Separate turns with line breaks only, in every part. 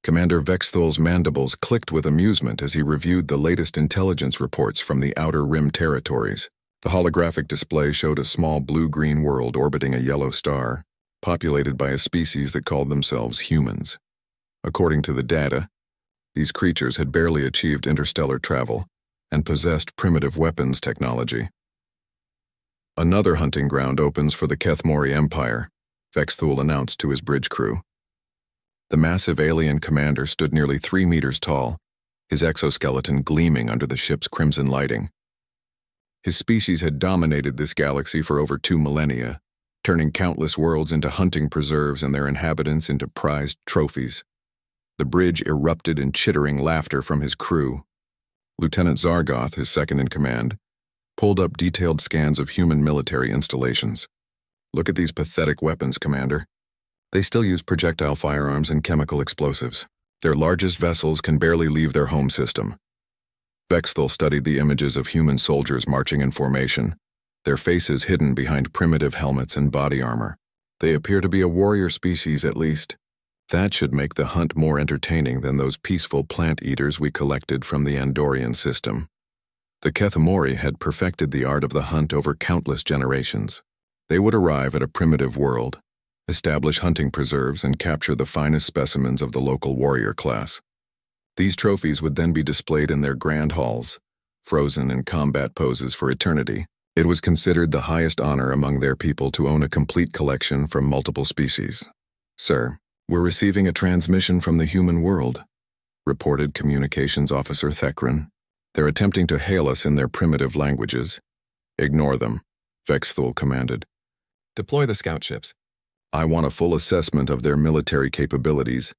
Commander Vexthol's mandibles clicked with amusement as he reviewed the latest intelligence reports from the Outer Rim territories. The holographic display showed a small blue-green world orbiting a yellow star, populated by a species that called themselves humans. According to the data, these creatures had barely achieved interstellar travel and possessed primitive weapons technology. Another hunting ground opens for the Kethmori Empire, Vexthul announced to his bridge crew. The massive alien commander stood nearly 3 meters tall, his exoskeleton gleaming under the ship's crimson lighting. His species had dominated this galaxy for over 2 millennia, turning countless worlds into hunting preserves and their inhabitants into prized trophies. The bridge erupted in chittering laughter from his crew. Lieutenant Zargoth, his second-in-command, pulled up detailed scans of human military installations. "Look at these pathetic weapons, Commander. They still use projectile firearms and chemical explosives. Their largest vessels can barely leave their home system." Vexthul studied the images of human soldiers marching in formation, their faces hidden behind primitive helmets and body armor. They appear to be a warrior species at least. That should make the hunt more entertaining than those peaceful plant eaters we collected from the Andorian system. The Kethmori had perfected the art of the hunt over countless generations. They would arrive at a primitive world, establish hunting preserves, and capture the finest specimens of the local warrior class. These trophies would then be displayed in their grand halls, frozen in combat poses for eternity. It was considered the highest honor among their people to own a complete collection from multiple species. "Sir, we're receiving a transmission from the human world," reported Communications Officer Thekran. "They're attempting to hail us in their primitive languages." "Ignore them," Vexthul commanded. "Deploy the scout ships. I want a full assessment of their military capabilities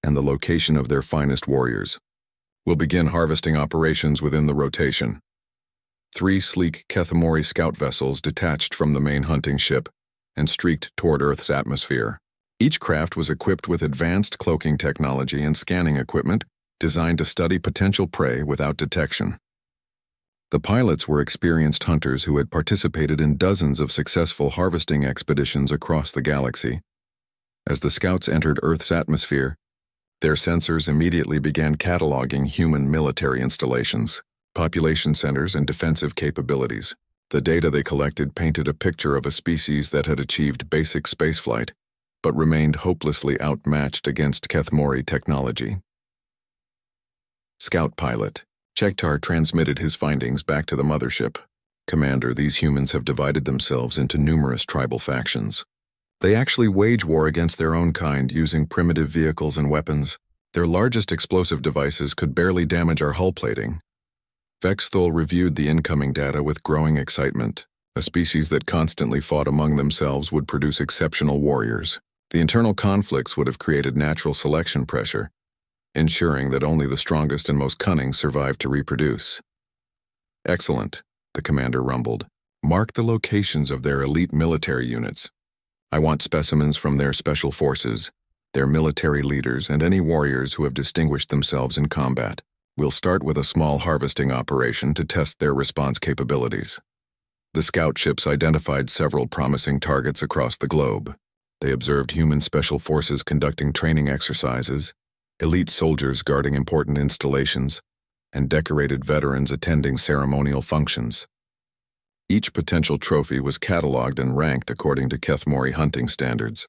and the location of their finest warriors. We'll begin harvesting operations within the rotation." 3 sleek Kethmori scout vessels detached from the main hunting ship and streaked toward Earth's atmosphere. Each craft was equipped with advanced cloaking technology and scanning equipment designed to study potential prey without detection. The pilots were experienced hunters who had participated in dozens of successful harvesting expeditions across the galaxy. As the scouts entered Earth's atmosphere, their sensors immediately began cataloging human military installations, population centers, and defensive capabilities. The data they collected painted a picture of a species that had achieved basic spaceflight, but remained hopelessly outmatched against Kethmori technology. Scout pilot Chektar transmitted his findings back to the mothership. "Commander, these humans have divided themselves into numerous tribal factions. They actually wage war against their own kind using primitive vehicles and weapons. Their largest explosive devices could barely damage our hull plating." Vexthul reviewed the incoming data with growing excitement. A species that constantly fought among themselves would produce exceptional warriors. The internal conflicts would have created natural selection pressure, ensuring that only the strongest and most cunning survived to reproduce. "Excellent," the commander rumbled. "Mark the locations of their elite military units. I want specimens from their special forces, their military leaders, and any warriors who have distinguished themselves in combat. We'll start with a small harvesting operation to test their response capabilities." The scout ships identified several promising targets across the globe. They observed human special forces conducting training exercises, elite soldiers guarding important installations, and decorated veterans attending ceremonial functions. Each potential trophy was cataloged and ranked according to Kethmori hunting standards.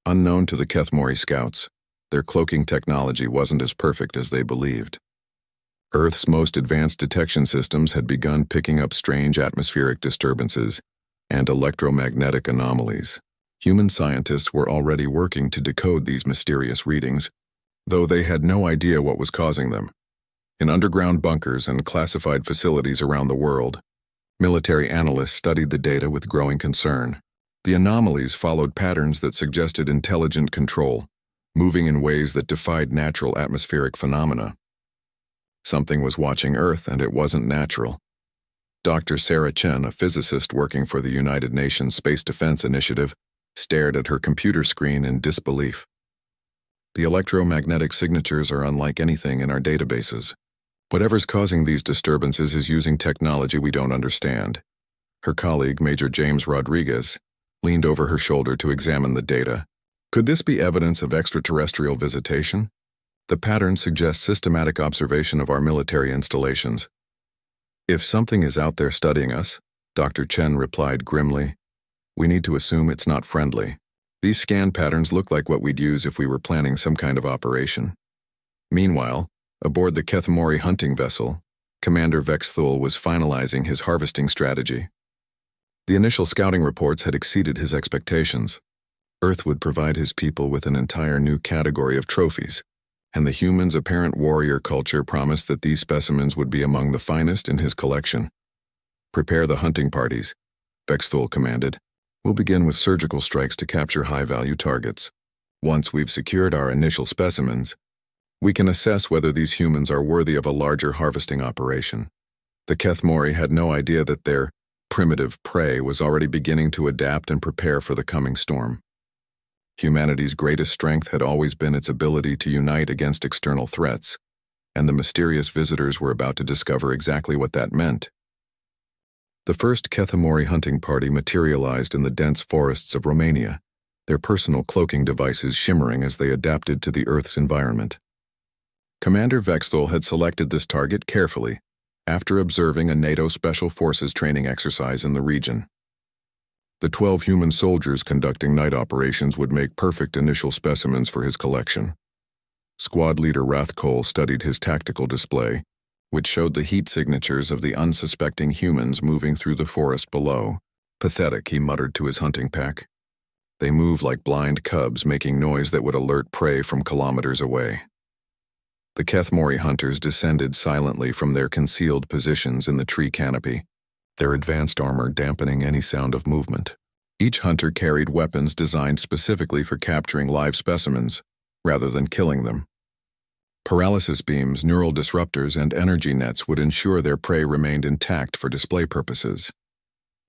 Unknown to the Kethmori scouts, their cloaking technology wasn't as perfect as they believed. Earth's most advanced detection systems had begun picking up strange atmospheric disturbances and electromagnetic anomalies. Human scientists were already working to decode these mysterious readings, though they had no idea what was causing them. In underground bunkers and classified facilities around the world, military analysts studied the data with growing concern. The anomalies followed patterns that suggested intelligent control, moving in ways that defied natural atmospheric phenomena. Something was watching Earth, and it wasn't natural. Dr. Sarah Chen, a physicist working for the United Nations Space Defense Initiative, stared at her computer screen in disbelief. "The electromagnetic signatures are unlike anything in our databases. Whatever's causing these disturbances is using technology we don't understand." Her colleague, Major James Rodriguez, leaned over her shoulder to examine the data. "Could this be evidence of extraterrestrial visitation?" The pattern suggests systematic observation of our military installations. If something is out there studying us, Dr. Chen replied grimly, we need to assume it's not friendly. These scan patterns look like what we'd use if we were planning some kind of operation. Meanwhile, aboard the Kethmori hunting vessel, Commander Vexthul was finalizing his harvesting strategy. The initial scouting reports had exceeded his expectations. Earth would provide his people with an entire new category of trophies, and the humans' apparent warrior culture promised that these specimens would be among the finest in his collection. Prepare the hunting parties, Vexthul commanded. We'll begin with surgical strikes to capture high-value targets. Once we've secured our initial specimens, we can assess whether these humans are worthy of a larger harvesting operation. The Kethmori had no idea that their primitive prey was already beginning to adapt and prepare for the coming storm. Humanity's greatest strength had always been its ability to unite against external threats, and the mysterious visitors were about to discover exactly what that meant. The first Kethmori hunting party materialized in the dense forests of Romania, their personal cloaking devices shimmering as they adapted to the Earth's environment. Commander Vexthul had selected this target carefully, after observing a NATO Special Forces training exercise in the region. The 12 human soldiers conducting night operations would make perfect initial specimens for his collection. Squad leader Rathkol studied his tactical display, which showed the heat signatures of the unsuspecting humans moving through the forest below. Pathetic, he muttered to his hunting pack. They move like blind cubs, making noise that would alert prey from kilometers away. The Kethmori hunters descended silently from their concealed positions in the tree canopy, their advanced armor dampening any sound of movement. Each hunter carried weapons designed specifically for capturing live specimens, rather than killing them. Paralysis beams, neural disruptors, and energy nets would ensure their prey remained intact for display purposes.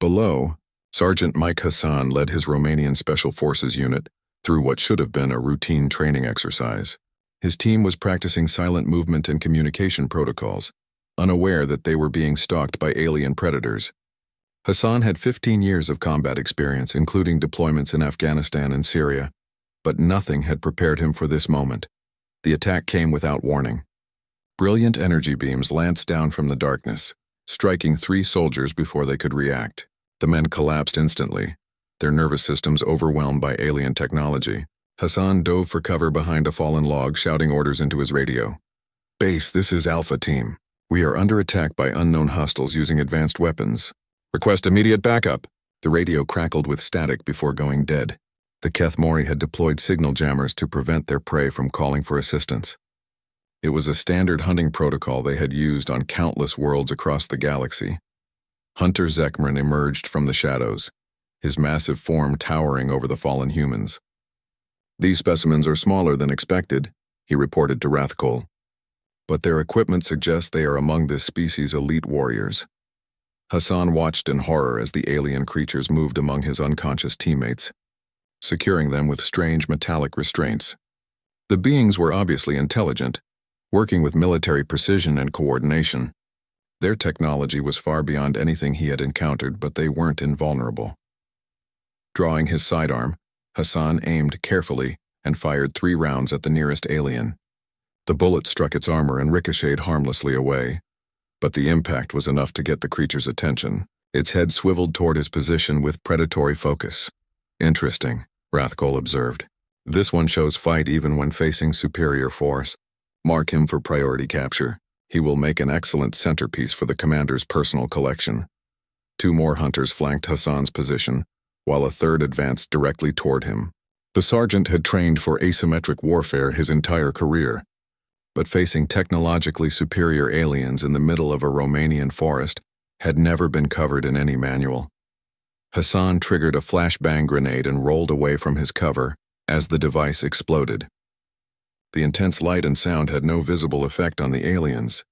Below, Sergeant Mike Hassan led his Romanian Special Forces unit through what should have been a routine training exercise. His team was practicing silent movement and communication protocols, unaware that they were being stalked by alien predators. Hassan had 15 years of combat experience, including deployments in Afghanistan and Syria, but nothing had prepared him for this moment. The attack came without warning. Brilliant energy beams lanced down from the darkness, striking 3 soldiers before they could react. The men collapsed instantly, their nervous systems overwhelmed by alien technology. Hassan dove for cover behind a fallen log, shouting orders into his radio. Base, this is Alpha Team. We are under attack by unknown hostiles using advanced weapons. Request immediate backup. The radio crackled with static before going dead. The Kethmori had deployed signal jammers to prevent their prey from calling for assistance. It was a standard hunting protocol they had used on countless worlds across the galaxy. Hunter Zekmran emerged from the shadows, his massive form towering over the fallen humans. These specimens are smaller than expected, he reported to Rathkol. But their equipment suggests they are among this species' elite warriors. Hassan watched in horror as the alien creatures moved among his unconscious teammates, securing them with strange metallic restraints. The beings were obviously intelligent, working with military precision and coordination. Their technology was far beyond anything he had encountered, but they weren't invulnerable. Drawing his sidearm, Hassan aimed carefully and fired 3 rounds at the nearest alien. The bullet struck its armor and ricocheted harmlessly away, but the impact was enough to get the creature's attention. Its head swiveled toward his position with predatory focus. Interesting, Rathkol observed. This one shows fight even when facing superior force. Mark him for priority capture. He will make an excellent centerpiece for the commander's personal collection. 2 more hunters flanked Hassan's position, while a third advanced directly toward him. The sergeant had trained for asymmetric warfare his entire career, but facing technologically superior aliens in the middle of a Romanian forest had never been covered in any manual. Hassan triggered a flashbang grenade and rolled away from his cover as the device exploded. The intense light and sound had no visible effect on the aliens,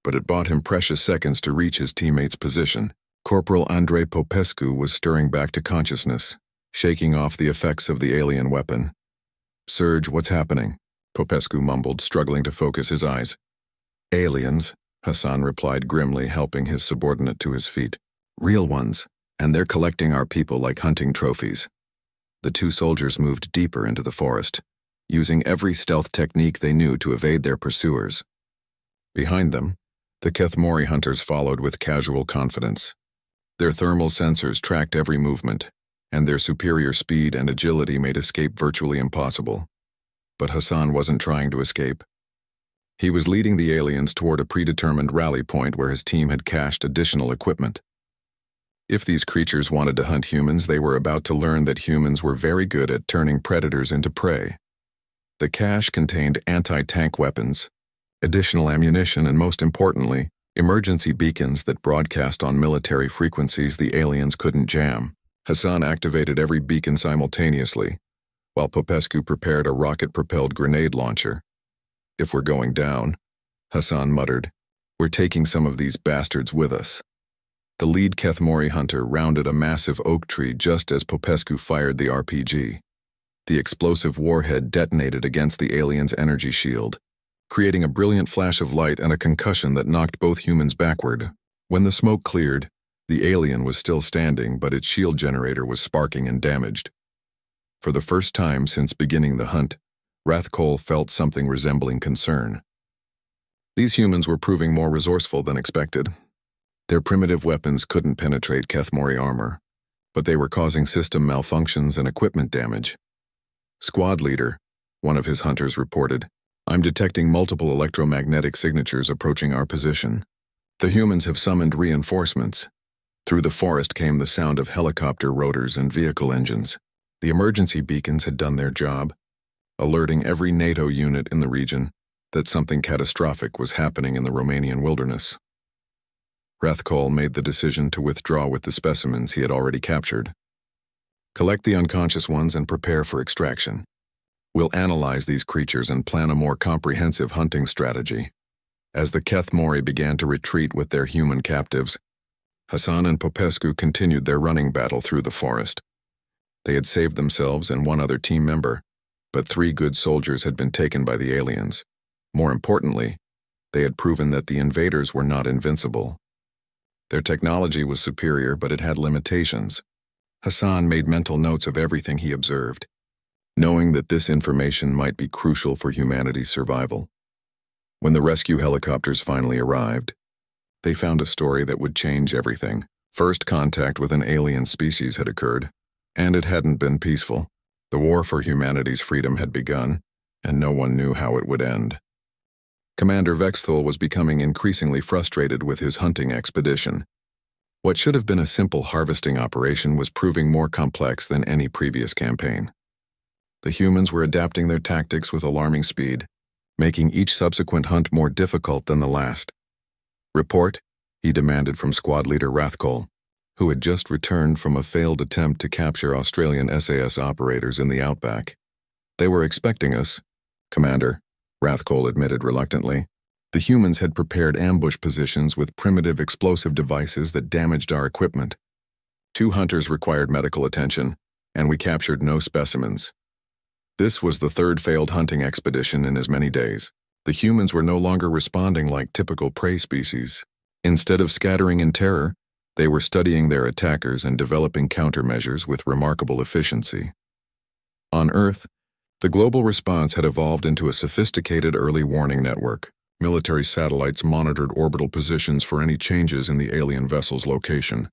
but it bought him precious seconds to reach his teammate's position. Corporal Andrei Popescu was stirring back to consciousness, shaking off the effects of the alien weapon. "Serge, what's happening?" Popescu mumbled, struggling to focus his eyes. "Aliens," Hassan replied grimly, helping his subordinate to his feet. "Real ones, and they're collecting our people like hunting trophies." The 2 soldiers moved deeper into the forest, using every stealth technique they knew to evade their pursuers. Behind them, the Kethmori hunters followed with casual confidence. Their thermal sensors tracked every movement, and their superior speed and agility made escape virtually impossible. But Hassan wasn't trying to escape. He was leading the aliens toward a predetermined rally point where his team had cached additional equipment. If these creatures wanted to hunt humans, they were about to learn that humans were very good at turning predators into prey. The cache contained anti-tank weapons, additional ammunition, and most importantly, emergency beacons that broadcast on military frequencies the aliens couldn't jam. Hassan activated every beacon simultaneously, while Popescu prepared a rocket-propelled grenade launcher. "If we're going down," Hassan muttered, "we're taking some of these bastards with us." The lead Kethmori hunter rounded a massive oak tree just as Popescu fired the RPG. The explosive warhead detonated against the alien's energy shield, creating a brilliant flash of light and a concussion that knocked both humans backward. When the smoke cleared, the alien was still standing, but its shield generator was sparking and damaged. For the first time since beginning the hunt, Rathkol felt something resembling concern. These humans were proving more resourceful than expected. Their primitive weapons couldn't penetrate Kethmori armor, but they were causing system malfunctions and equipment damage. "Squad leader," one of his hunters reported, "I'm detecting multiple electromagnetic signatures approaching our position. The humans have summoned reinforcements." Through the forest came the sound of helicopter rotors and vehicle engines. The emergency beacons had done their job, alerting every NATO unit in the region that something catastrophic was happening in the Romanian wilderness. Rathkol made the decision to withdraw with the specimens he had already captured. "Collect the unconscious ones and prepare for extraction. We'll analyze these creatures and plan a more comprehensive hunting strategy." As the Kethmori began to retreat with their human captives, Hassan and Popescu continued their running battle through the forest. They had saved themselves and one other team member, but 3 good soldiers had been taken by the aliens. More importantly, they had proven that the invaders were not invincible. Their technology was superior, but it had limitations. Hassan made mental notes of everything he observed, knowing that this information might be crucial for humanity's survival. When the rescue helicopters finally arrived, they found a story that would change everything. First contact with an alien species had occurred, and it hadn't been peaceful. The war for humanity's freedom had begun, and no one knew how it would end. Commander Vexthul was becoming increasingly frustrated with his hunting expedition. What should have been a simple harvesting operation was proving more complex than any previous campaign. The humans were adapting their tactics with alarming speed, making each subsequent hunt more difficult than the last. "Report," he demanded from squad leader Rathkol, who had just returned from a failed attempt to capture Australian SAS operators in the outback. "They were expecting us, Commander," Rathkol admitted reluctantly. "The humans had prepared ambush positions with primitive explosive devices that damaged our equipment. 2 hunters required medical attention, and we captured no specimens." This was the 3rd failed hunting expedition in as many days. The humans were no longer responding like typical prey species. Instead of scattering in terror, they were studying their attackers and developing countermeasures with remarkable efficiency. On Earth, the global response had evolved into a sophisticated early warning network. Military satellites monitored orbital positions for any changes in the alien vessel's location.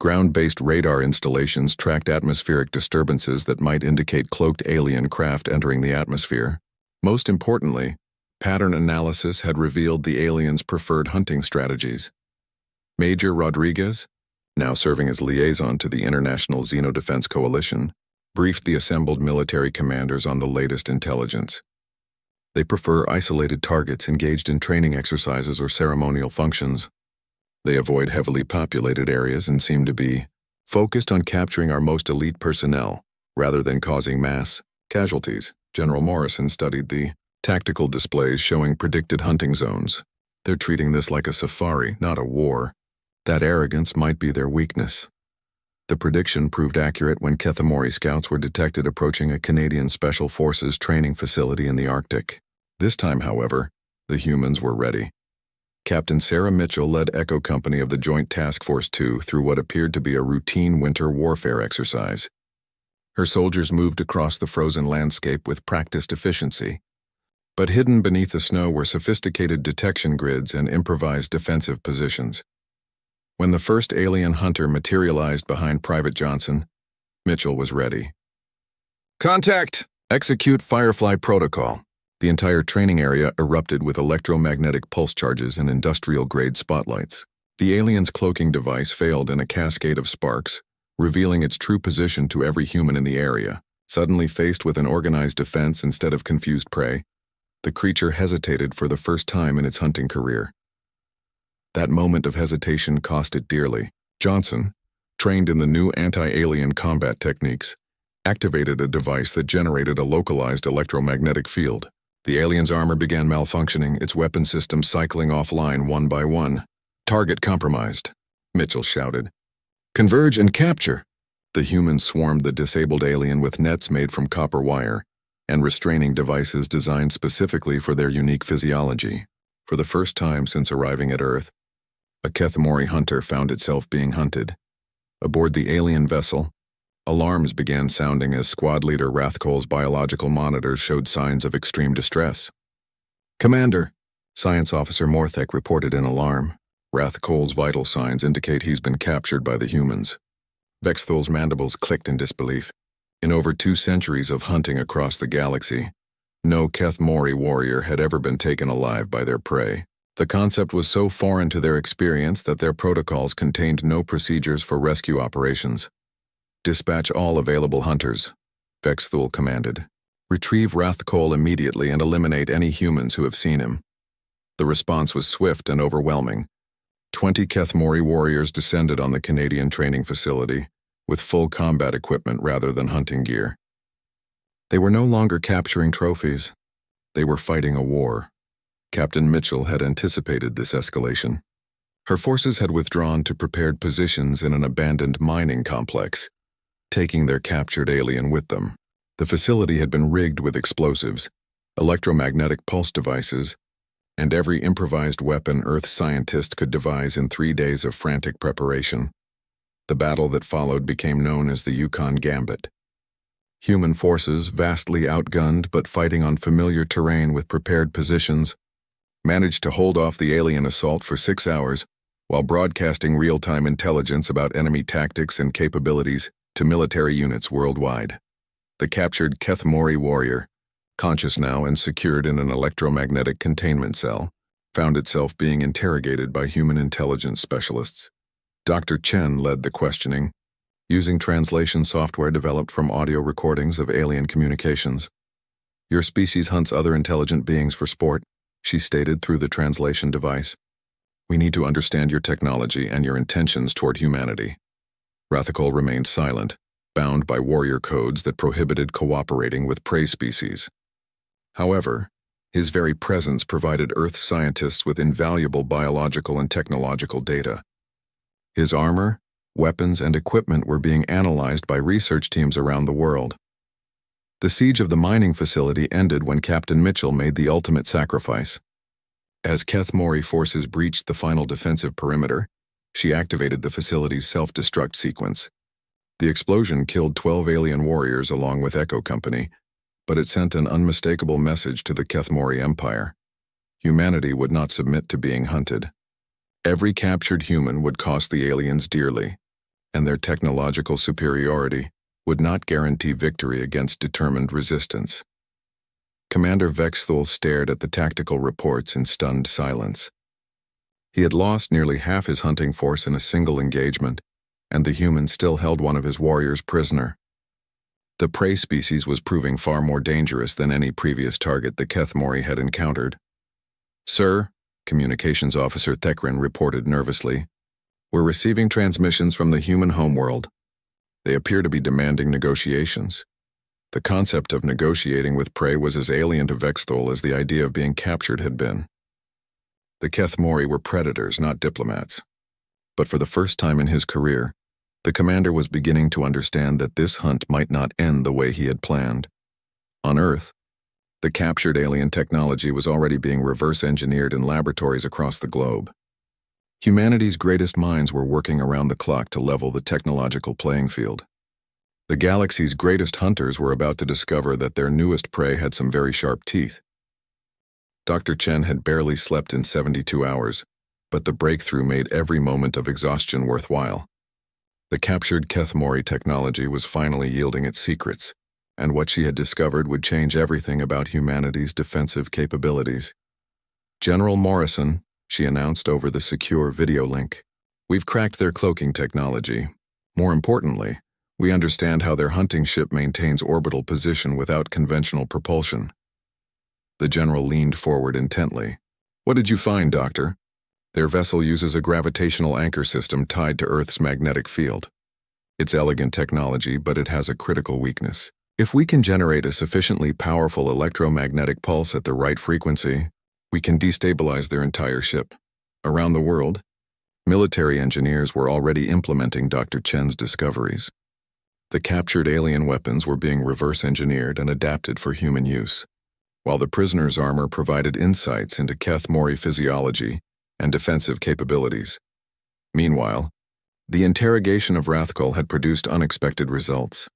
Ground-based radar installations tracked atmospheric disturbances that might indicate cloaked alien craft entering the atmosphere. Most importantly, pattern analysis had revealed the aliens' preferred hunting strategies. Major Rodriguez, now serving as liaison to the International Xenodefense Coalition, briefed the assembled military commanders on the latest intelligence. They prefer isolated targets engaged in training exercises or ceremonial functions. They avoid heavily populated areas and seem to be focused on capturing our most elite personnel, rather than causing mass casualties. General Morrison studied the tactical displays showing predicted hunting zones. "They're treating this like a safari, not a war. That arrogance might be their weakness." The prediction proved accurate when Kethmori scouts were detected approaching a Canadian Special Forces training facility in the Arctic. This time, however, the humans were ready. Captain Sarah Mitchell led Echo Company of the Joint Task Force 2 through what appeared to be a routine winter warfare exercise. Her soldiers moved across the frozen landscape with practiced efficiency. But hidden beneath the snow were sophisticated detection grids and improvised defensive positions. When the first alien hunter materialized behind Private Johnson, Mitchell was ready. "Contact! Execute Firefly Protocol." The entire training area erupted with electromagnetic pulse charges and industrial-grade spotlights. The alien's cloaking device failed in a cascade of sparks, revealing its true position to every human in the area. Suddenly faced with an organized defense instead of confused prey, the creature hesitated for the first time in its hunting career. That moment of hesitation cost it dearly. Johnson, trained in the new anti-alien combat techniques, activated a device that generated a localized electromagnetic field. The alien's armor began malfunctioning, its weapon system cycling offline one by one. "Target compromised," Mitchell shouted. "Converge and capture!" The humans swarmed the disabled alien with nets made from copper wire and restraining devices designed specifically for their unique physiology. For the first time since arriving at Earth, a Kethmori hunter found itself being hunted. Aboard the alien vessel, alarms began sounding as squad leader Rathkole's biological monitors showed signs of extreme distress. "Commander," Science Officer Morthek reported in alarm. "Rathkole's vital signs indicate he's been captured by the humans." Vexthol's mandibles clicked in disbelief. In over 2 centuries of hunting across the galaxy, no Kethmori warrior had ever been taken alive by their prey. The concept was so foreign to their experience that their protocols contained no procedures for rescue operations. "Dispatch all available hunters," Vexthul commanded. "Retrieve Rathkole immediately and eliminate any humans who have seen him." The response was swift and overwhelming. 20 Kethmori warriors descended on the Canadian training facility, with full combat equipment rather than hunting gear. They were no longer capturing trophies. They were fighting a war. Captain Mitchell had anticipated this escalation. Her forces had withdrawn to prepared positions in an abandoned mining complex, taking their captured alien with them. The facility had been rigged with explosives, electromagnetic pulse devices, and every improvised weapon Earth scientist could devise in 3 days of frantic preparation. The battle that followed became known as the Yukon Gambit. Human forces, vastly outgunned but fighting on familiar terrain with prepared positions, managed to hold off the alien assault for 6 hours while broadcasting real-time intelligence about enemy tactics and capabilities to military units worldwide. The captured Kethmori warrior, conscious now and secured in an electromagnetic containment cell, found itself being interrogated by human intelligence specialists. Dr. Chen led the questioning, using translation software developed from audio recordings of alien communications. "Your species hunts other intelligent beings for sport," she stated through the translation device. "We need to understand your technology and your intentions toward humanity." Rathkole remained silent, bound by warrior codes that prohibited cooperating with prey species. However, his very presence provided Earth scientists with invaluable biological and technological data. His armor, weapons, and equipment were being analyzed by research teams around the world. The siege of the mining facility ended when Captain Mitchell made the ultimate sacrifice. As Kethmori forces breached the final defensive perimeter, she activated the facility's self-destruct sequence. The explosion killed 12 alien warriors along with Echo Company, but it sent an unmistakable message to the Kethmori Empire. Humanity would not submit to being hunted. Every captured human would cost the aliens dearly, and their technological superiority would not guarantee victory against determined resistance. Commander Vexthul stared at the tactical reports in stunned silence. He had lost nearly half his hunting force in a single engagement, and the humans still held one of his warriors prisoner. The prey species was proving far more dangerous than any previous target the Kethmori had encountered. "Sir," Communications Officer Thekrin reported nervously, "we're receiving transmissions from the human homeworld. They appear to be demanding negotiations." The concept of negotiating with prey was as alien to Vexthul as the idea of being captured had been. The Kethmori were predators, not diplomats. But for the first time in his career, the commander was beginning to understand that this hunt might not end the way he had planned. On Earth, the captured alien technology was already being reverse-engineered in laboratories across the globe. Humanity's greatest minds were working around the clock to level the technological playing field. The galaxy's greatest hunters were about to discover that their newest prey had some very sharp teeth. Dr. Chen had barely slept in 72 hours, but the breakthrough made every moment of exhaustion worthwhile. The captured Kethmori technology was finally yielding its secrets, and what she had discovered would change everything about humanity's defensive capabilities. "General Morrison," she announced over the secure video link, "we've cracked their cloaking technology. More importantly, we understand how their hunting ship maintains orbital position without conventional propulsion." The general leaned forward intently. "What did you find, Doctor?" "Their vessel uses a gravitational anchor system tied to Earth's magnetic field. It's elegant technology, but it has a critical weakness. If we can generate a sufficiently powerful electromagnetic pulse at the right frequency, we can destabilize their entire ship." Around the world, military engineers were already implementing Dr. Chen's discoveries. The captured alien weapons were being reverse-engineered and adapted for human use, while the prisoner's armor provided insights into Kethmori physiology and defensive capabilities. Meanwhile, the interrogation of Rathkol had produced unexpected results.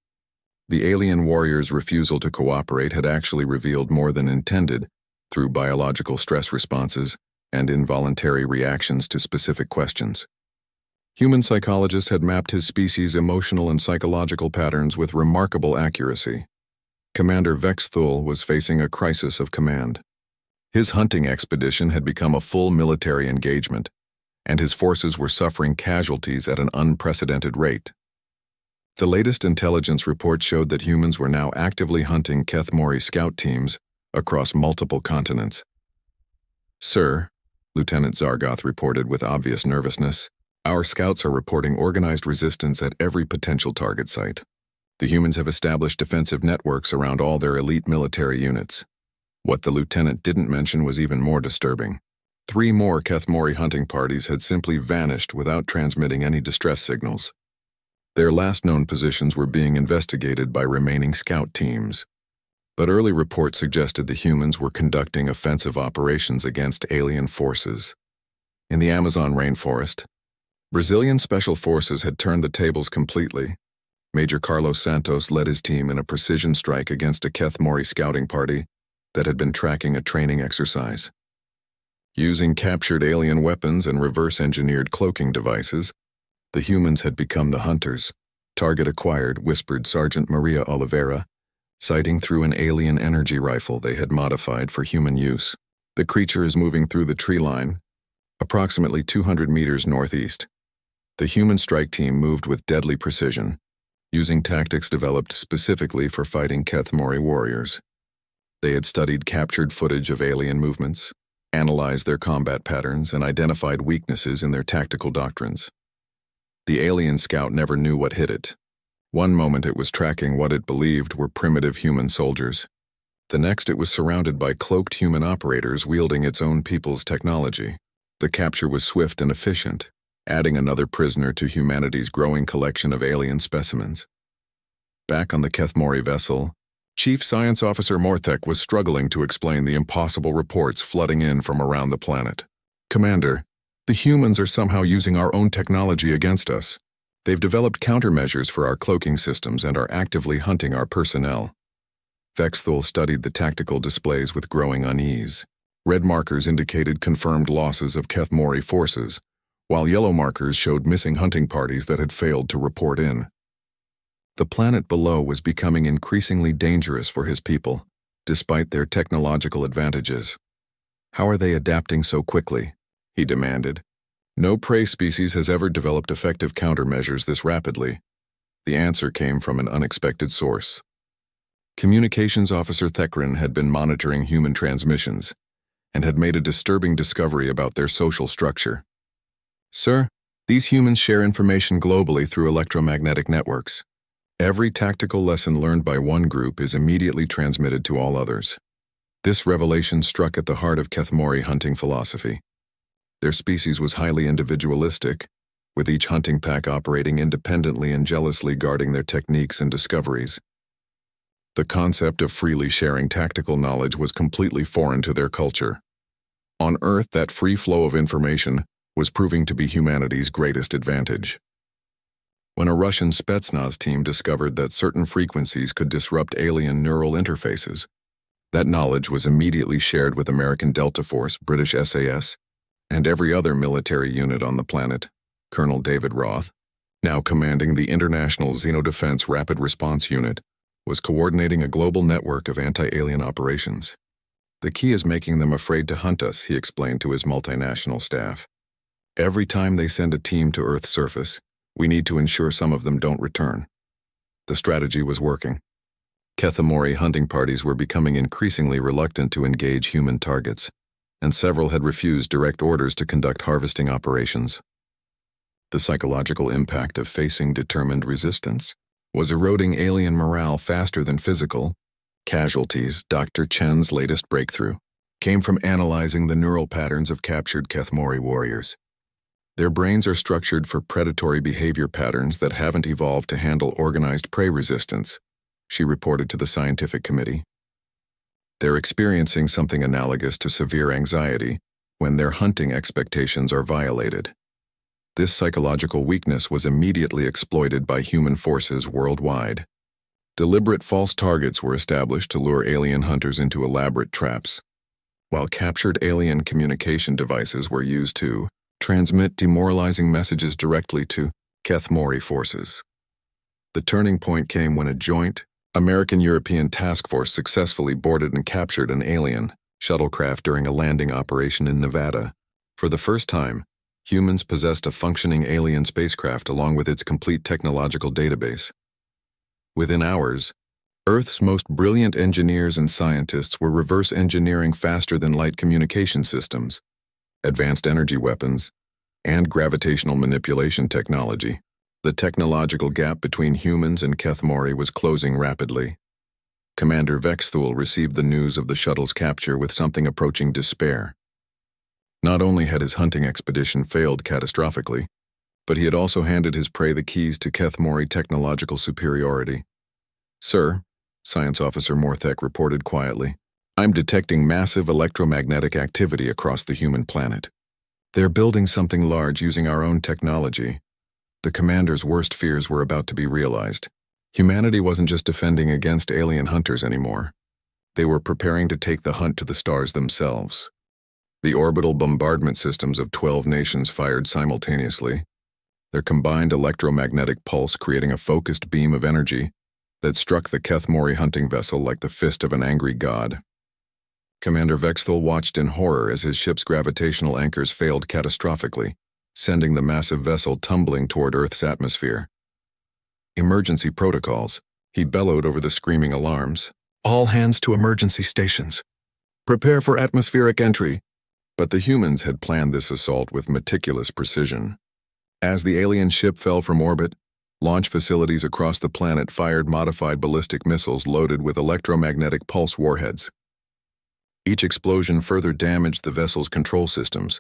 The alien warrior's refusal to cooperate had actually revealed more than intended through biological stress responses and involuntary reactions to specific questions. Human psychologists had mapped his species' emotional and psychological patterns with remarkable accuracy. Commander Vexthul was facing a crisis of command. His hunting expedition had become a full military engagement, and his forces were suffering casualties at an unprecedented rate. The latest intelligence report showed that humans were now actively hunting Kethmori scout teams across multiple continents. "Sir," Lieutenant Zargoth reported with obvious nervousness, "our scouts are reporting organized resistance at every potential target site. The humans have established defensive networks around all their elite military units." What the lieutenant didn't mention was even more disturbing. 3 more Kethmori hunting parties had simply vanished without transmitting any distress signals. Their last known positions were being investigated by remaining scout teams. But early reports suggested the humans were conducting offensive operations against alien forces. In the Amazon rainforest, Brazilian special forces had turned the tables completely. Major Carlos Santos led his team in a precision strike against a Kethmori scouting party that had been tracking a training exercise. Using captured alien weapons and reverse-engineered cloaking devices, the humans had become the hunters. "Target acquired," whispered Sergeant Maria Oliveira, sighting through an alien energy rifle they had modified for human use. "The creature is moving through the tree line, approximately 200 meters northeast." The human strike team moved with deadly precision, using tactics developed specifically for fighting Kethmori warriors. They had studied captured footage of alien movements, analyzed their combat patterns, and identified weaknesses in their tactical doctrines. The alien scout never knew what hit it. One moment it was tracking what it believed were primitive human soldiers. The next it was surrounded by cloaked human operators wielding its own people's technology. The capture was swift and efficient, adding another prisoner to humanity's growing collection of alien specimens. Back on the Kethmori vessel, Chief Science Officer Morthek was struggling to explain the impossible reports flooding in from around the planet. "Commander, the humans are somehow using our own technology against us. They've developed countermeasures for our cloaking systems and are actively hunting our personnel." Vexthul studied the tactical displays with growing unease. Red markers indicated confirmed losses of Kethmori forces, while yellow markers showed missing hunting parties that had failed to report in. The planet below was becoming increasingly dangerous for his people, despite their technological advantages. "How are they adapting so quickly?" he demanded. "No prey species has ever developed effective countermeasures this rapidly." The answer came from an unexpected source. Communications Officer Thekrin had been monitoring human transmissions and had made a disturbing discovery about their social structure. "Sir, these humans share information globally through electromagnetic networks. Every tactical lesson learned by one group is immediately transmitted to all others." This revelation struck at the heart of Kethmori hunting philosophy. Their species was highly individualistic, with each hunting pack operating independently and jealously guarding their techniques and discoveries. The concept of freely sharing tactical knowledge was completely foreign to their culture. On Earth, that free flow of information was proving to be humanity's greatest advantage. when a Russian Spetsnaz team discovered that certain frequencies could disrupt alien neural interfaces. That knowledge was immediately shared with American Delta Force, British SAS, and every other military unit on the planet. Colonel David Roth, now commanding the International Xenodefense Rapid Response Unit, was coordinating a global network of anti-alien operations. The key is making them afraid to hunt us, he explained to his multinational staff. Every time they send a team to Earth's surface, we need to ensure some of them don't return. The strategy was working. Kethemori hunting parties were becoming increasingly reluctant to engage human targets, and several had refused direct orders to conduct harvesting operations. The psychological impact of facing determined resistance was eroding alien morale faster than physical casualties. Dr. Chen's latest breakthrough came from analyzing the neural patterns of captured Kethemori warriors. Their brains are structured for predatory behavior patterns that haven't evolved to handle organized prey resistance, she reported to the scientific committee. They're experiencing something analogous to severe anxiety when their hunting expectations are violated. This psychological weakness was immediately exploited by human forces worldwide. Deliberate false targets were established to lure alien hunters into elaborate traps, while captured alien communication devices were used to transmit demoralizing messages directly to Kethemori forces. The turning point came when a joint American-European task force successfully boarded and captured an alien shuttlecraft during a landing operation in Nevada. For the first time, humans possessed a functioning alien spacecraft along with its complete technological database. Within hours, Earth's most brilliant engineers and scientists were reverse engineering faster-than-light communication systems, advanced energy weapons, and gravitational manipulation technology. The technological gap between humans and Kethemori was closing rapidly. Commander Vexthul received the news of the shuttle's capture with something approaching despair. Not only had his hunting expedition failed catastrophically, but he had also handed his prey the keys to Kethemori technological superiority. "Sir," Science Officer Morthek reported quietly, "I'm detecting massive electromagnetic activity across the human planet. They're building something large using our own technology." The commander's worst fears were about to be realized. Humanity wasn't just defending against alien hunters anymore. They were preparing to take the hunt to the stars themselves. The orbital bombardment systems of 12 nations fired simultaneously, their combined electromagnetic pulse creating a focused beam of energy that struck the Kethemori hunting vessel like the fist of an angry god. Commander Vexthul watched in horror as his ship's gravitational anchors failed catastrophically, sending the massive vessel tumbling toward Earth's atmosphere. "Emergency protocols," he bellowed over the screaming alarms. "All hands to emergency stations. Prepare for atmospheric entry." But the humans had planned this assault with meticulous precision. As the alien ship fell from orbit, launch facilities across the planet fired modified ballistic missiles loaded with electromagnetic pulse warheads. Each explosion further damaged the vessel's control systems,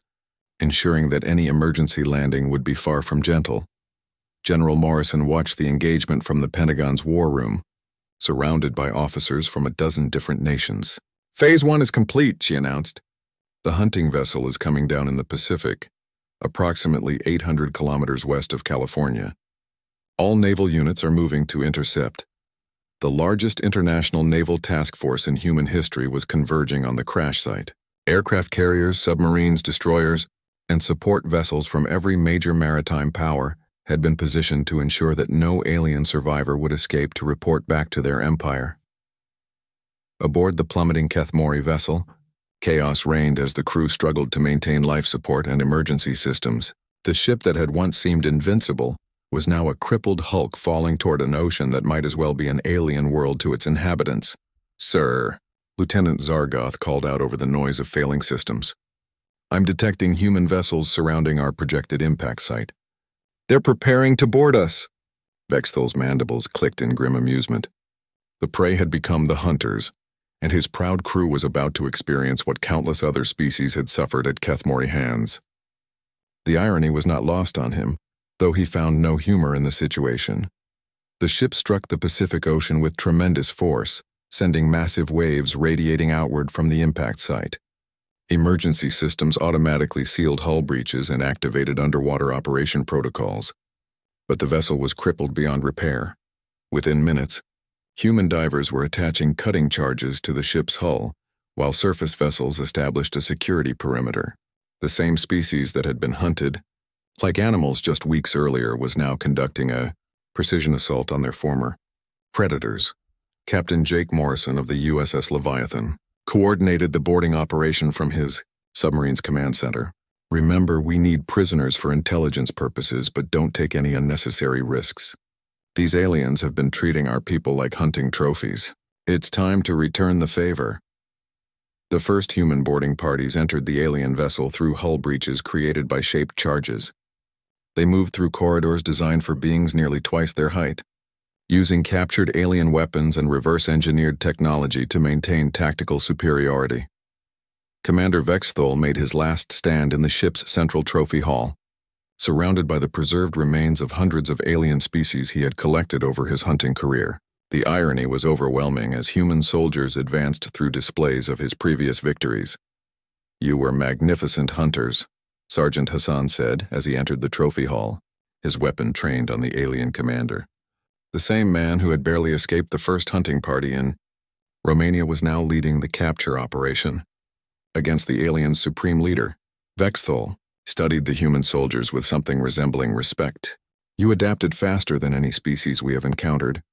ensuring that any emergency landing would be far from gentle. General Morrison watched the engagement from the Pentagon's war room, surrounded by officers from a dozen different nations. "Phase 1 is complete," she announced. "The hunting vessel is coming down in the Pacific, approximately 800 kilometers west of California. All naval units are moving to intercept." The largest international naval task force in human history was converging on the crash site. Aircraft carriers, submarines, destroyers, and support vessels from every major maritime power had been positioned to ensure that no alien survivor would escape to report back to their empire. Aboard the plummeting Kethemori vessel, chaos reigned as the crew struggled to maintain life support and emergency systems. The ship that had once seemed invincible was now a crippled hulk falling toward an ocean that might as well be an alien world to its inhabitants. "Sir," Lieutenant Zargoth called out over the noise of failing systems, "I'm detecting human vessels surrounding our projected impact site." "They're preparing to board us." Vexthul's mandibles clicked in grim amusement. The prey had become the hunters, and his proud crew was about to experience what countless other species had suffered at Kethemori hands. The irony was not lost on him, though he found no humor in the situation. The ship struck the Pacific Ocean with tremendous force, sending massive waves radiating outward from the impact site. Emergency systems automatically sealed hull breaches and activated underwater operation protocols. but the vessel was crippled beyond repair. Within minutes, human divers were attaching cutting charges to the ship's hull, while surface vessels established a security perimeter. The same species that had been hunted, like animals just weeks earlier, was now conducting a precision assault on their former predators. Captain Jake Morrison of the USS Leviathan coordinated the boarding operation from his submarine's command center. "Remember, we need prisoners for intelligence purposes, but don't take any unnecessary risks. These aliens have been treating our people like hunting trophies. It's time to return the favor." The first human boarding parties entered the alien vessel through hull breaches created by shaped charges. They moved through corridors designed for beings nearly twice their height, using captured alien weapons and reverse-engineered technology to maintain tactical superiority. Commander Vexthol made his last stand in the ship's central trophy hall, surrounded by the preserved remains of hundreds of alien species he had collected over his hunting career. The irony was overwhelming as human soldiers advanced through displays of his previous victories. "You were magnificent hunters," Sergeant Hassan said as he entered the trophy hall, his weapon trained on the alien commander. The same man who had barely escaped the first hunting party in Romania was now leading the capture operation. Against the alien's supreme leader, Vexthol studied the human soldiers with something resembling respect. "You adapted faster than any species we have encountered.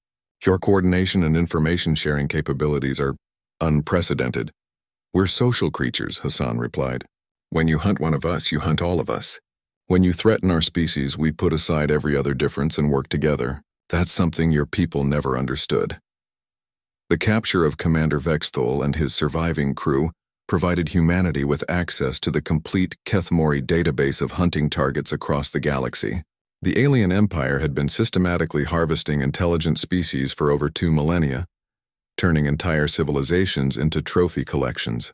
Your coordination and information-sharing capabilities are unprecedented." "We're social creatures," Hassan replied. "When you hunt one of us, you hunt all of us. When you threaten our species, we put aside every other difference and work together. That's something your people never understood." The capture of Commander Vexthol and his surviving crew provided humanity with access to the complete Kethmori database of hunting targets across the galaxy. The alien empire had been systematically harvesting intelligent species for over 2 millennia, turning entire civilizations into trophy collections.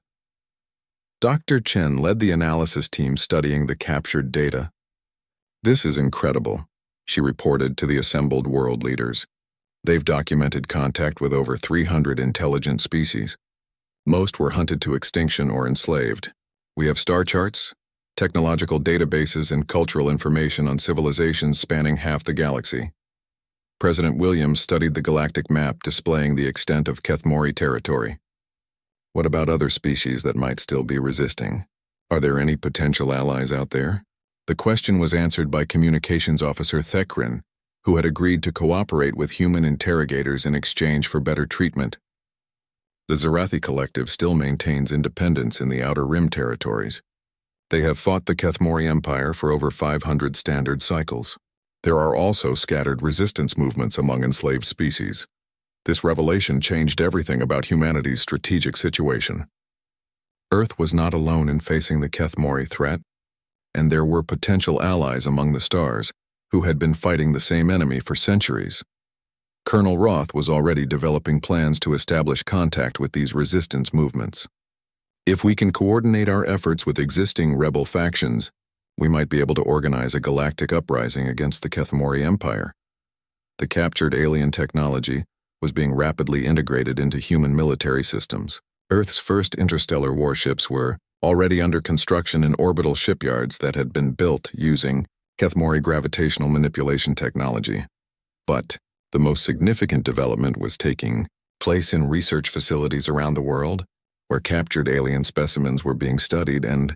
Dr. Chen led the analysis team studying the captured data. "This is incredible," she reported to the assembled world leaders. "They've documented contact with over 300 intelligent species. Most were hunted to extinction or enslaved. We have star charts, technological databases, and cultural information on civilizations spanning half the galaxy." President Williams studied the galactic map displaying the extent of Kethmori territory. "What about other species that might still be resisting? Are there any potential allies out there?" The question was answered by Communications Officer Thekrin, who had agreed to cooperate with human interrogators in exchange for better treatment. The Zarathi Collective still maintains independence in the Outer Rim territories. They have fought the Kethmori Empire for over 500 standard cycles. There are also scattered resistance movements among enslaved species. This revelation changed everything about humanity's strategic situation. Earth was not alone in facing the Kethmori threat, and there were potential allies among the stars who had been fighting the same enemy for centuries. Colonel Roth was already developing plans to establish contact with these resistance movements. "If we can coordinate our efforts with existing rebel factions, we might be able to organize a galactic uprising against the Kethmori Empire." The captured alien technology was being rapidly integrated into human military systems. Earth's first interstellar warships were already under construction in orbital shipyards that had been built using Kethmori gravitational manipulation technology. But the most significant development was taking place in research facilities around the world, where captured alien specimens were being studied and,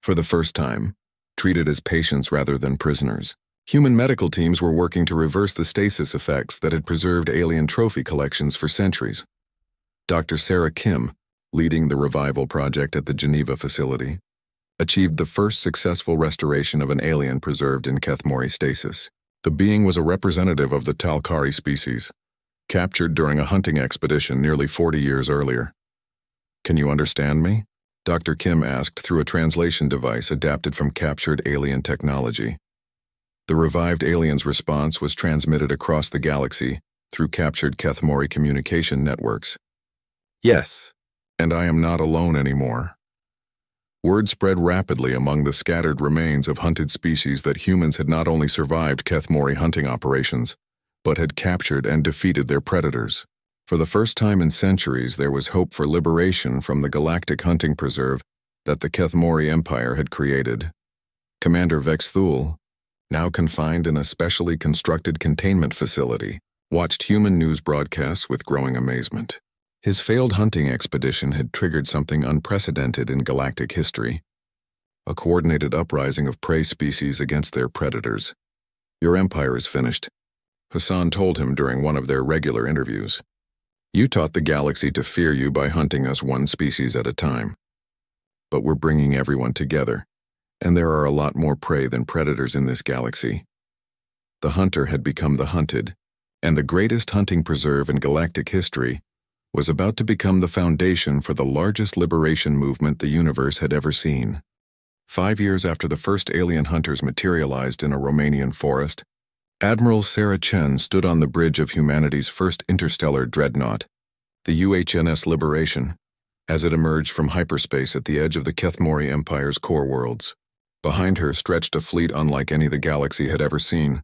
for the first time, treated as patients rather than prisoners. Human medical teams were working to reverse the stasis effects that had preserved alien trophy collections for centuries. Dr. Sarah Kim, leading the revival project at the Geneva facility, achieved the first successful restoration of an alien preserved in Kethmori stasis. The being was a representative of the Talkari species, captured during a hunting expedition nearly 40 years earlier. "Can you understand me?" Dr. Kim asked through a translation device adapted from captured alien technology. The revived alien's response was transmitted across the galaxy through captured Kethmori communication networks. "Yes, and I am not alone anymore." Word spread rapidly among the scattered remains of hunted species that humans had not only survived Kethmori hunting operations, but had captured and defeated their predators. For the first time in centuries, there was hope for liberation from the galactic hunting preserve that the Kethmori Empire had created. Commander Vexthul, now confined in a specially constructed containment facility, watched human news broadcasts with growing amazement. His failed hunting expedition had triggered something unprecedented in galactic history, a coordinated uprising of prey species against their predators. "Your empire is finished," Hassan told him during one of their regular interviews. "You taught the galaxy to fear you by hunting us one species at a time. But we're bringing everyone together, and there are a lot more prey than predators in this galaxy." The hunter had become the hunted, and the greatest hunting preserve in galactic history was about to become the foundation for the largest liberation movement the universe had ever seen. 5 years after the first alien hunters materialized in a Romanian forest, Admiral Sarah Chen stood on the bridge of humanity's first interstellar dreadnought, the UHNS Liberation, as it emerged from hyperspace at the edge of the Kethmori Empire's core worlds. Behind her stretched a fleet unlike any the galaxy had ever seen,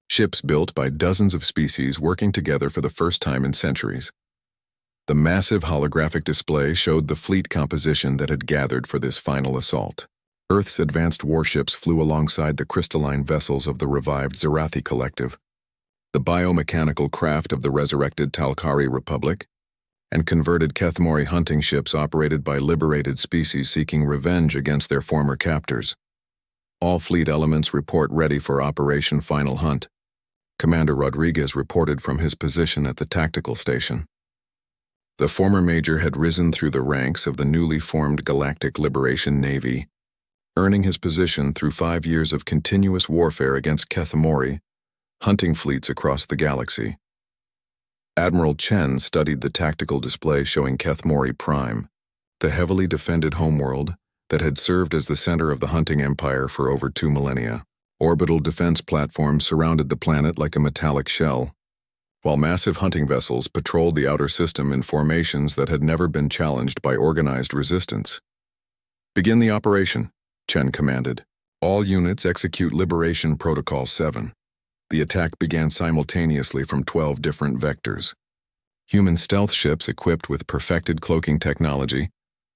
ships built by dozens of species working together for the first time in centuries. The massive holographic display showed the fleet composition that had gathered for this final assault. Earth's advanced warships flew alongside the crystalline vessels of the revived Zarathi Collective, the biomechanical craft of the resurrected Talkari Republic, and converted Kethmori hunting ships operated by liberated species seeking revenge against their former captors. All fleet elements report ready for Operation Final Hunt. Commander Rodriguez reported from his position at the tactical station. The former major had risen through the ranks of the newly formed Galactic Liberation Navy, earning his position through 5 years of continuous warfare against Kethmori, hunting fleets across the galaxy. Admiral Chen studied the tactical display showing Kethmori Prime, the heavily defended homeworld that had served as the center of the hunting empire for over 2 millennia. Orbital defense platforms surrounded the planet like a metallic shell, while massive hunting vessels patrolled the outer system in formations that had never been challenged by organized resistance. "Begin the operation," Chen commanded. "All units execute Liberation Protocol 7. The attack began simultaneously from 12 different vectors. Human stealth ships equipped with perfected cloaking technology,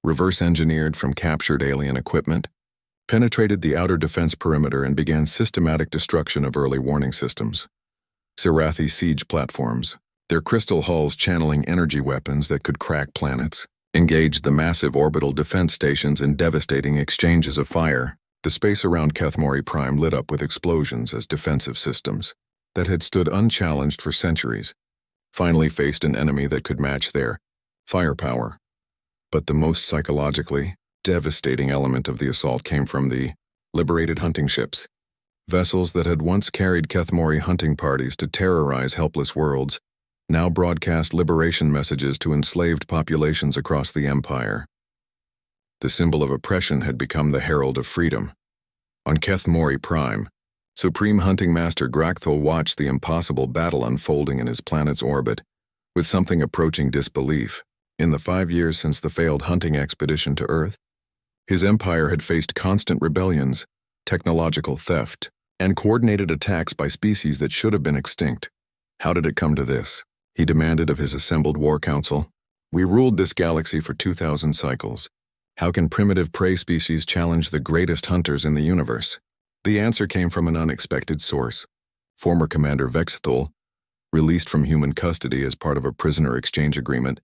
reverse-engineered from captured alien equipment, penetrated the outer defense perimeter and began systematic destruction of early warning systems. Zarathi siege platforms, their crystal hulls channeling energy weapons that could crack planets, engaged the massive orbital defense stations in devastating exchanges of fire. The space around Kethmori Prime lit up with explosions as defensive systems that had stood unchallenged for centuries finally faced an enemy that could match their firepower. But the most psychologically devastating element of the assault came from the liberated hunting ships, vessels that had once carried Kethmori hunting parties to terrorize helpless worlds, now broadcast liberation messages to enslaved populations across the Empire. The symbol of oppression had become the herald of freedom. On Kethmori Prime, Supreme Hunting Master Grakthul watched the impossible battle unfolding in his planet's orbit, with something approaching disbelief. In the 5 years since the failed hunting expedition to Earth, his empire had faced constant rebellions, technological theft, and coordinated attacks by species that should have been extinct. How did it come to this? He demanded of his assembled war council. "We ruled this galaxy for 2,000 cycles. How can primitive prey species challenge the greatest hunters in the universe?" The answer came from an unexpected source. Former Commander Vexthul, released from human custody as part of a prisoner exchange agreement,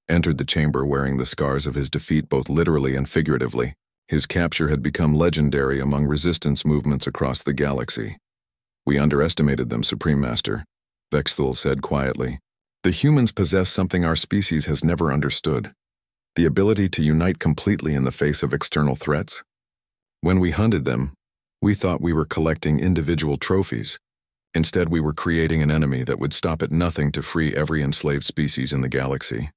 entered the chamber wearing the scars of his defeat both literally and figuratively. His capture had become legendary among resistance movements across the galaxy. "We underestimated them, Supreme Master," Vexthul said quietly. "The humans possess something our species has never understood: the ability to unite completely in the face of external threats. When we hunted them, we thought we were collecting individual trophies. Instead, we were creating an enemy that would stop at nothing to free every enslaved species in the galaxy."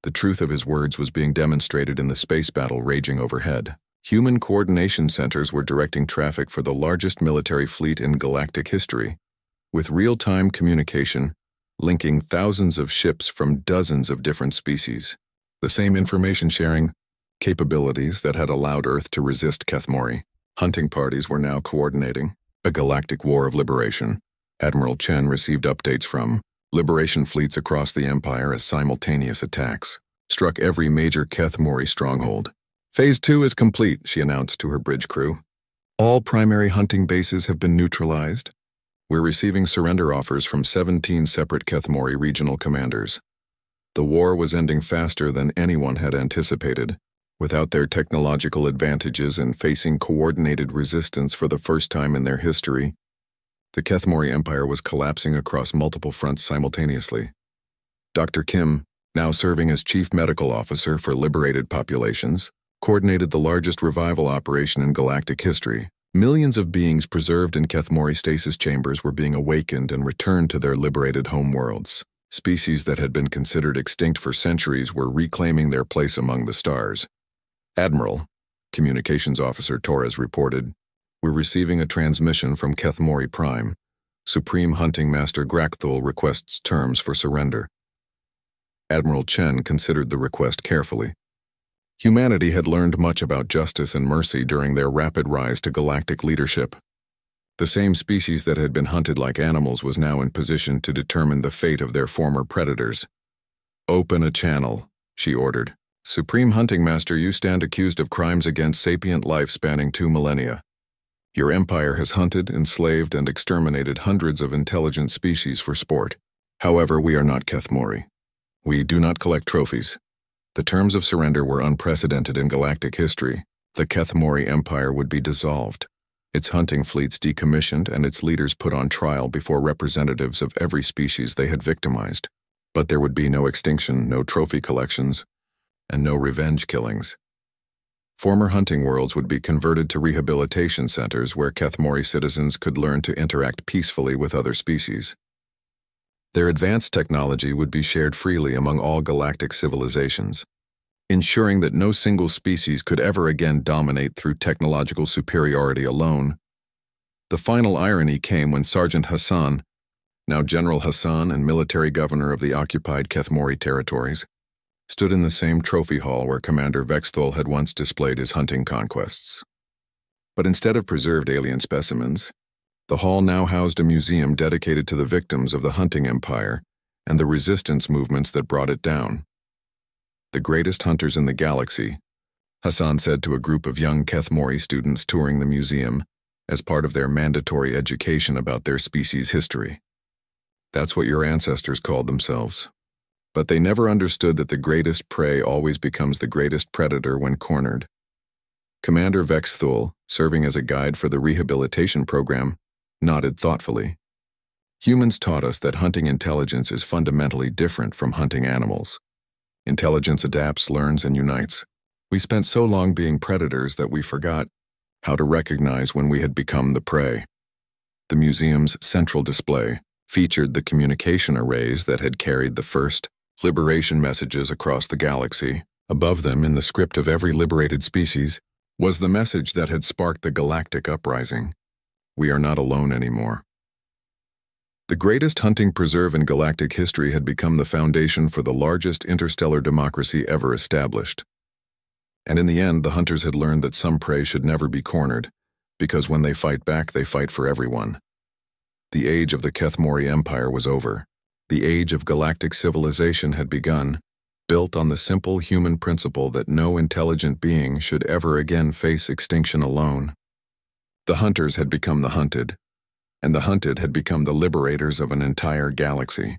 The truth of his words was being demonstrated in the space battle raging overhead. Human coordination centers were directing traffic for the largest military fleet in galactic history, with real-time communication linking thousands of ships from dozens of different species. The same information-sharing capabilities that had allowed Earth to resist Kethmori. Hunting parties were now coordinating a galactic war of liberation. Admiral Chen received updates from liberation fleets across the Empire as simultaneous attacks struck every major Kethmori stronghold. "Phase 2 is complete," she announced to her bridge crew. All primary hunting bases have been neutralized. We're receiving surrender offers from 17 separate Kethmori regional commanders. The war was ending faster than anyone had anticipated. Without their technological advantages and facing coordinated resistance for the first time in their history, the Kethmori Empire was collapsing across multiple fronts simultaneously. Dr. Kim, now serving as Chief Medical Officer for liberated populations, coordinated the largest revival operation in galactic history. Millions of beings preserved in Kethmori stasis chambers were being awakened and returned to their liberated homeworlds. Species that had been considered extinct for centuries were reclaiming their place among the stars. Admiral, Communications Officer Torres reported, "We're receiving a transmission from Kethmori Prime. Supreme Hunting Master Grakthul requests terms for surrender." Admiral Chen considered the request carefully. Humanity had learned much about justice and mercy during their rapid rise to galactic leadership. The same species that had been hunted like animals was now in position to determine the fate of their former predators. "Open a channel," she ordered. "Supreme Hunting Master, you stand accused of crimes against sapient life spanning 2 millennia. Your empire has hunted, enslaved, and exterminated hundreds of intelligent species for sport. However, we are not Kethmori. We do not collect trophies. The terms of surrender were unprecedented in galactic history. The Kethmori Empire would be dissolved, its hunting fleets decommissioned, and its leaders put on trial before representatives of every species they had victimized. But there would be no extinction, no trophy collections, and no revenge killings. Former hunting worlds would be converted to rehabilitation centers where Kethmori citizens could learn to interact peacefully with other species. Their advanced technology would be shared freely among all galactic civilizations, ensuring that no single species could ever again dominate through technological superiority alone. The final irony came when Sergeant Hassan, now General Hassan and military governor of the occupied Kethmori territories, stood in the same trophy hall where Commander Vexthul had once displayed his hunting conquests. But instead of preserved alien specimens, the hall now housed a museum dedicated to the victims of the hunting empire and the resistance movements that brought it down. "The greatest hunters in the galaxy," Hassan said to a group of young Kethmori students touring the museum as part of their mandatory education about their species' history. "That's what your ancestors called themselves. But they never understood that the greatest prey always becomes the greatest predator when cornered." Commander Vexthul, serving as a guide for the rehabilitation program, nodded thoughtfully. "Humans taught us that hunting intelligence is fundamentally different from hunting animals. Intelligence adapts, learns, and unites. We spent so long being predators that we forgot how to recognize when we had become the prey." The museum's central display featured the communication arrays that had carried the first liberation messages across the galaxy. Above them, in the script of every liberated species, was the message that had sparked the galactic uprising: "We are not alone anymore." The greatest hunting preserve in galactic history had become the foundation for the largest interstellar democracy ever established. And in the end, the hunters had learned that some prey should never be cornered, because when they fight back, they fight for everyone. The age of the Kethmori Empire was over. The age of galactic civilization had begun, built on the simple human principle that no intelligent being should ever again face extinction alone. The hunters had become the hunted, and the hunted had become the liberators of an entire galaxy.